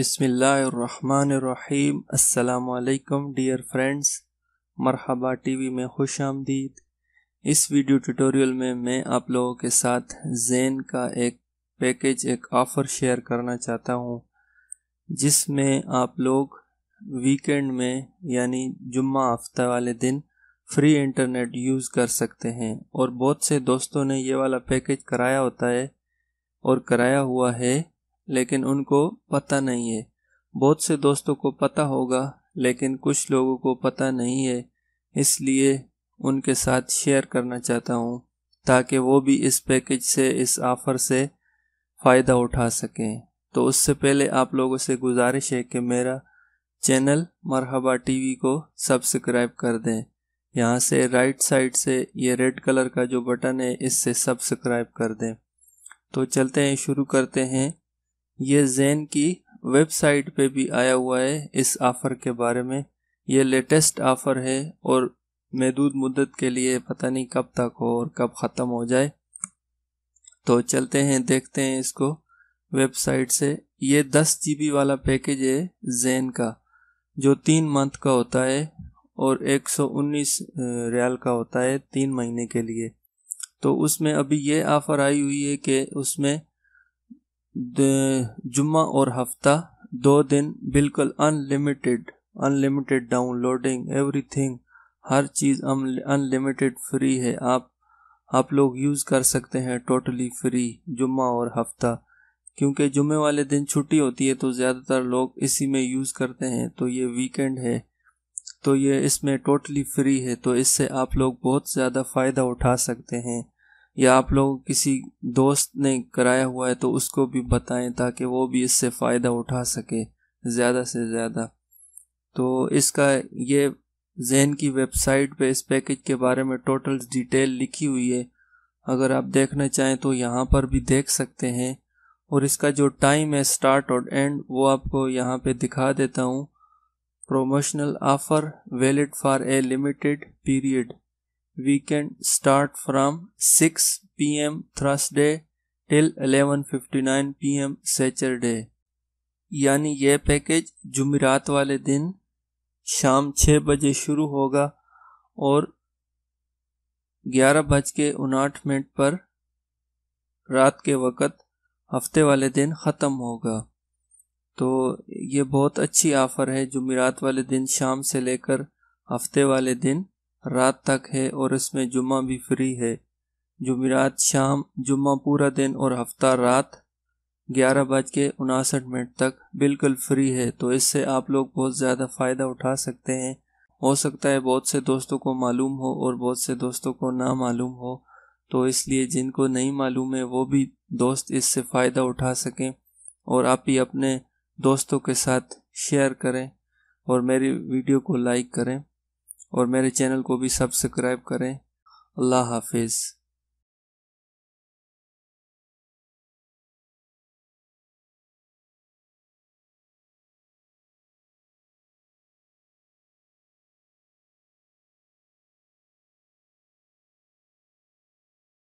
बिस्मिल्लाहिर्रहमानिर्रहीम। अस्सलाम वालेकुम डियर फ्रेंड्स, मरहबा टीवी में खुश आमदीद। इस वीडियो ट्यूटोरियल में मैं आप लोगों के साथ ज़ेन का एक ऑफ़र शेयर करना चाहता हूँ, जिसमें आप लोग वीकेंड में यानी जुम्मा हफ्ता वाले दिन फ्री इंटरनेट यूज़ कर सकते हैं। और बहुत से दोस्तों ने ये वाला पैकेज कराया होता है और कराया हुआ है, लेकिन उनको पता नहीं है। बहुत से दोस्तों को पता होगा, लेकिन कुछ लोगों को पता नहीं है, इसलिए उनके साथ शेयर करना चाहता हूँ ताकि वो भी इस पैकेज से, इस ऑफ़र से फ़ायदा उठा सकें। तो उससे पहले आप लोगों से गुजारिश है कि मेरा चैनल मरहबा टीवी को सब्सक्राइब कर दें। यहाँ से राइट साइड से ये रेड कलर का जो बटन है, इससे सब्सक्राइब कर दें। तो चलते हैं, शुरू करते हैं। ये ज़ेन की वेबसाइट पे भी आया हुआ है इस ऑफ़र के बारे में। ये लेटेस्ट ऑफ़र है और महदूद मुद्दत के लिए, पता नहीं कब तक हो और कब ख़त्म हो जाए। तो चलते हैं, देखते हैं इसको वेबसाइट से। ये 10 GB वाला पैकेज है ज़ेन का, जो 3 मंथ का होता है और 119 रियाल का होता है 3 महीने के लिए। तो उसमें अभी ये ऑफ़र आई हुई है कि उसमें जुम्मा और हफ्ता 2 दिन बिल्कुल अनलिमिटेड डाउनलोडिंग, एवरीथिंग, हर चीज़ अनलिमिटेड फ्री है। आप लोग यूज़ कर सकते हैं टोटली फ्री जुम्मा और हफ्ता। क्योंकि जुम्मे वाले दिन छुट्टी होती है तो ज़्यादातर लोग इसी में यूज़ करते हैं। तो ये वीकेंड है तो ये इसमें टोटली फ्री है। तो इससे आप लोग बहुत ज़्यादा फ़ायदा उठा सकते हैं, या आप लोग किसी दोस्त ने कराया हुआ है तो उसको भी बताएं ताकि वो भी इससे फ़ायदा उठा सके ज़्यादा से ज़्यादा। तो इसका ये ज़ेन की वेबसाइट पे इस पैकेज के बारे में टोटल डिटेल लिखी हुई है। अगर आप देखना चाहें तो यहाँ पर भी देख सकते हैं। और इसका जो टाइम है स्टार्ट और एंड, वो आपको यहाँ पे दिखा देता हूँ। Promotional offer valid for a limited period, weekend start from 6 PM Thursday till 11:59 PM Saturday। यानी ये पैकेज जुमेरात वाले दिन शाम 6 बजे शुरू होगा और 11:59 पर रात के वक़्त हफ्ते वाले दिन ख़त्म होगा। तो ये बहुत अच्छी ऑफ़र है। जुमेरात वाले दिन शाम से लेकर हफ्ते वाले दिन रात तक है और इसमें जुम्मा भी फ्री है। जुमेरात शाम, जुम्मा पूरा दिन और हफ्ता रात 11:59 तक बिल्कुल फ्री है। तो इससे आप लोग बहुत ज़्यादा फ़ायदा उठा सकते हैं। हो सकता है बहुत से दोस्तों को मालूम हो और बहुत से दोस्तों को ना मालूम हो, तो इसलिए जिनको नहीं मालूम है वो भी दोस्त इससे फ़ायदा उठा सकें। और आप ही अपने दोस्तों के साथ शेयर करें और मेरी वीडियो को लाइक करें और मेरे चैनल को भी सब्सक्राइब करें। अल्लाह हाफिज़।